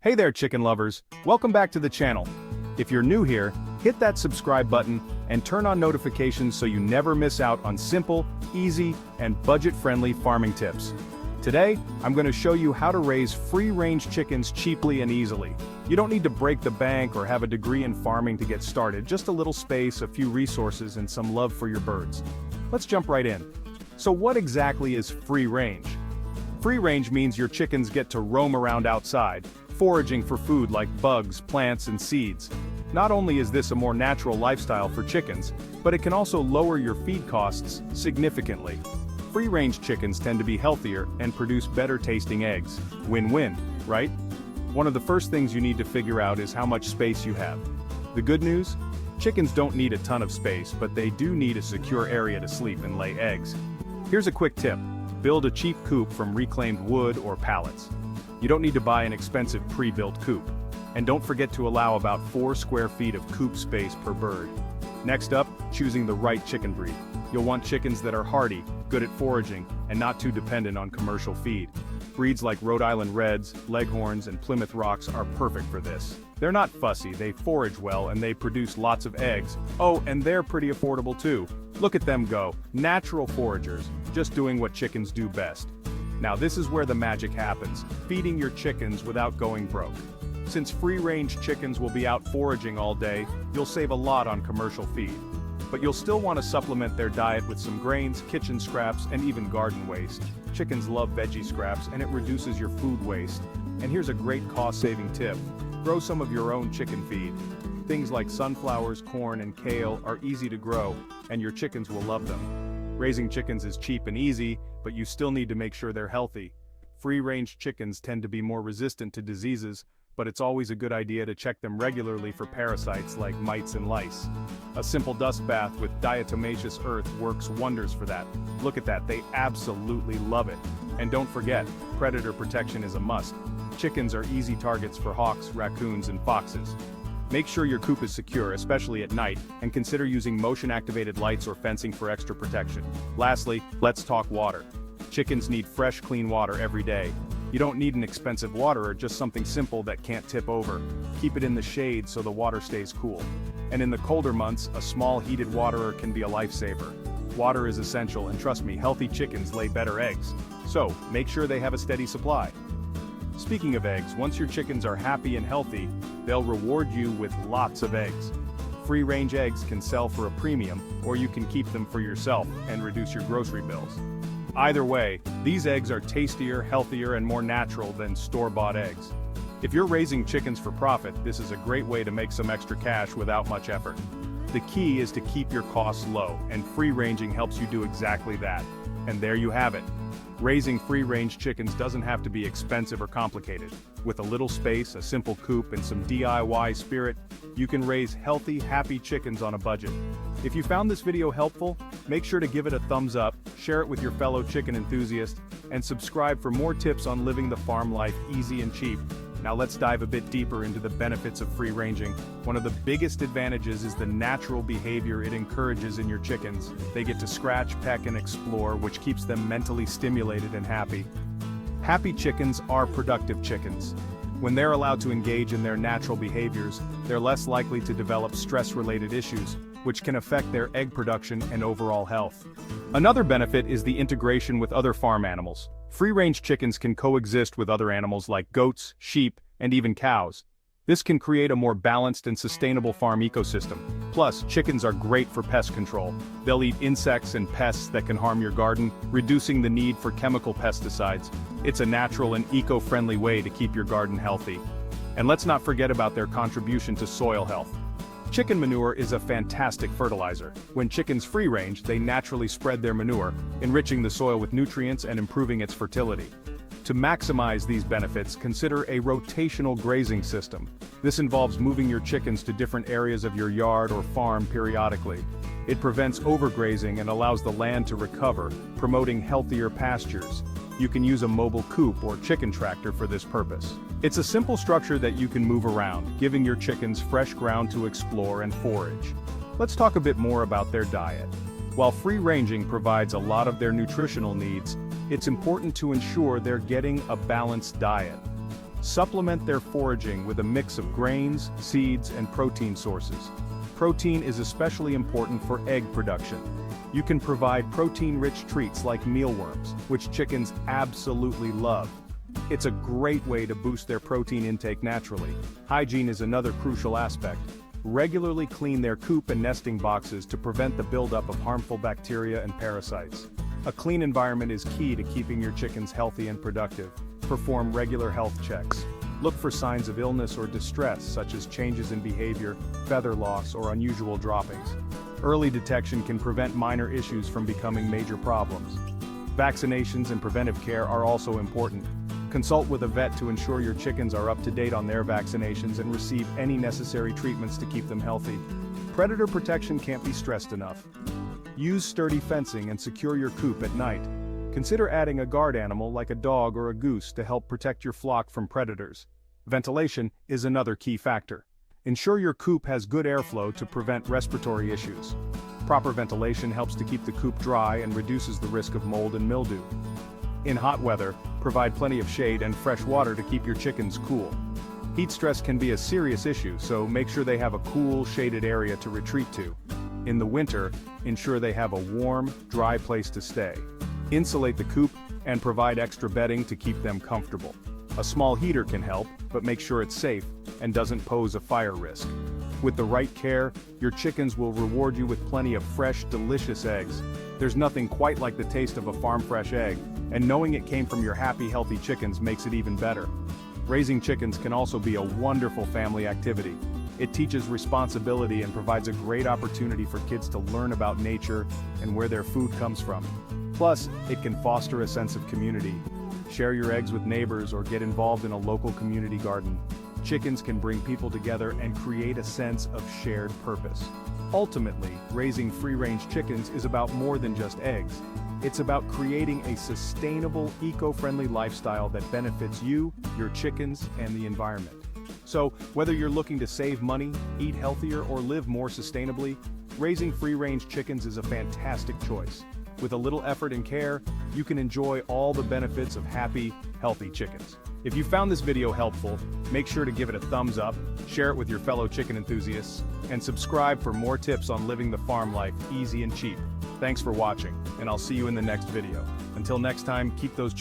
Hey there, chicken lovers. Welcome back to the channel. If you're new here, hit that subscribe button and turn on notifications so you never miss out on simple, easy, and budget-friendly farming tips. Today, I'm going to show you how to raise free-range chickens cheaply and easily. You don't need to break the bank or have a degree in farming to get started, just a little space, a few resources, and some love for your birds. Let's jump right in. So what exactly is free range? Free range means your chickens get to roam around outside, foraging for food like bugs, plants, and seeds. Not only is this a more natural lifestyle for chickens, but it can also lower your feed costs significantly. Free-range chickens tend to be healthier and produce better-tasting eggs. Win-win, right? One of the first things you need to figure out is how much space you have. The good news? Chickens don't need a ton of space, but they do need a secure area to sleep and lay eggs. Here's a quick tip. Build a cheap coop from reclaimed wood or pallets. You don't need to buy an expensive pre-built coop. And don't forget to allow about 4 square feet of coop space per bird. Next up, choosing the right chicken breed. You'll want chickens that are hardy, good at foraging, and not too dependent on commercial feed. Breeds like Rhode Island Reds, Leghorns, and Plymouth Rocks are perfect for this. They're not fussy, they forage well, and they produce lots of eggs. Oh, and they're pretty affordable too. Look at them go, natural foragers, just doing what chickens do best. Now this is where the magic happens, feeding your chickens without going broke. Since free-range chickens will be out foraging all day, you'll save a lot on commercial feed. But you'll still want to supplement their diet with some grains, kitchen scraps, and even garden waste. Chickens love veggie scraps and it reduces your food waste. And here's a great cost-saving tip. Grow some of your own chicken feed. Things like sunflowers, corn, and kale are easy to grow, and your chickens will love them. Raising chickens is cheap and easy, but you still need to make sure they're healthy. Free-range chickens tend to be more resistant to diseases, but it's always a good idea to check them regularly for parasites like mites and lice. A simple dust bath with diatomaceous earth works wonders for that. Look at that, they absolutely love it. And don't forget, predator protection is a must. Chickens are easy targets for hawks, raccoons, and foxes. Make sure your coop is secure, especially at night, and consider using motion-activated lights or fencing for extra protection. Lastly, let's talk water. Chickens need fresh, clean water every day. You don't need an expensive waterer, just something simple that can't tip over. Keep it in the shade so the water stays cool. And in the colder months, a small heated waterer can be a lifesaver. Water is essential, and trust me, healthy chickens lay better eggs. So, make sure they have a steady supply. Speaking of eggs, once your chickens are happy and healthy, they'll reward you with lots of eggs. Free-range eggs can sell for a premium, or you can keep them for yourself and reduce your grocery bills. Either way, these eggs are tastier, healthier, and more natural than store-bought eggs. If you're raising chickens for profit, this is a great way to make some extra cash without much effort. The key is to keep your costs low, and free-ranging helps you do exactly that. And there you have it. Raising free-range chickens doesn't have to be expensive or complicated. With a little space, a simple coop, and some DIY spirit, you can raise healthy, happy chickens on a budget. If you found this video helpful, make sure to give it a thumbs up, share it with your fellow chicken enthusiasts, and subscribe for more tips on living the farm life easy and cheap. Now let's dive a bit deeper into the benefits of free-ranging. One of the biggest advantages is the natural behavior it encourages in your chickens. They get to scratch, peck, and explore, which keeps them mentally stimulated and happy. Happy chickens are productive chickens. When they're allowed to engage in their natural behaviors, they're less likely to develop stress-related issues, which can affect their egg production and overall health. Another benefit is the integration with other farm animals. Free-range chickens can coexist with other animals like goats, sheep, and even cows. This can create a more balanced and sustainable farm ecosystem. Plus, chickens are great for pest control. They'll eat insects and pests that can harm your garden, reducing the need for chemical pesticides. It's a natural and eco-friendly way to keep your garden healthy. And let's not forget about their contribution to soil health. Chicken manure is a fantastic fertilizer. When chickens free-range, they naturally spread their manure, enriching the soil with nutrients and improving its fertility. To maximize these benefits, consider a rotational grazing system. This involves moving your chickens to different areas of your yard or farm periodically. It prevents overgrazing and allows the land to recover, promoting healthier pastures. You can use a mobile coop or chicken tractor for this purpose. It's a simple structure that you can move around, giving your chickens fresh ground to explore and forage. Let's talk a bit more about their diet. While free-ranging provides a lot of their nutritional needs, it's important to ensure they're getting a balanced diet. Supplement their foraging with a mix of grains, seeds, and protein sources. Protein is especially important for egg production. You can provide protein-rich treats like mealworms, which chickens absolutely love. It's a great way to boost their protein intake naturally. Hygiene is another crucial aspect. Regularly clean their coop and nesting boxes to prevent the buildup of harmful bacteria and parasites. A clean environment is key to keeping your chickens healthy and productive. Perform regular health checks. Look for signs of illness or distress, such as changes in behavior, feather loss, or unusual droppings. Early detection can prevent minor issues from becoming major problems. Vaccinations and preventive care are also important. Consult with a vet to ensure your chickens are up to date on their vaccinations and receive any necessary treatments to keep them healthy. Predator protection can't be stressed enough. Use sturdy fencing and secure your coop at night. Consider adding a guard animal like a dog or a goose to help protect your flock from predators. Ventilation is another key factor. Ensure your coop has good airflow to prevent respiratory issues. Proper ventilation helps to keep the coop dry and reduces the risk of mold and mildew. In hot weather, provide plenty of shade and fresh water to keep your chickens cool. Heat stress can be a serious issue, so make sure they have a cool, shaded area to retreat to. In the winter, ensure they have a warm, dry place to stay. Insulate the coop and provide extra bedding to keep them comfortable. A small heater can help, but make sure it's safe and doesn't pose a fire risk. With the right care, your chickens will reward you with plenty of fresh, delicious eggs. There's nothing quite like the taste of a farm-fresh egg, and knowing it came from your happy, healthy chickens makes it even better. Raising chickens can also be a wonderful family activity. It teaches responsibility and provides a great opportunity for kids to learn about nature and where their food comes from. Plus, it can foster a sense of community. Share your eggs with neighbors or get involved in a local community garden. Chickens can bring people together and create a sense of shared purpose. Ultimately, raising free-range chickens is about more than just eggs. It's about creating a sustainable, eco-friendly lifestyle that benefits you, your chickens, and the environment. So, whether you're looking to save money, eat healthier, or live more sustainably, raising free-range chickens is a fantastic choice. With a little effort and care, you can enjoy all the benefits of happy, healthy chickens. If you found this video helpful, make sure to give it a thumbs up, share it with your fellow chicken enthusiasts, and subscribe for more tips on living the farm life easy and cheap. Thanks for watching, and I'll see you in the next video. Until next time, keep those chickens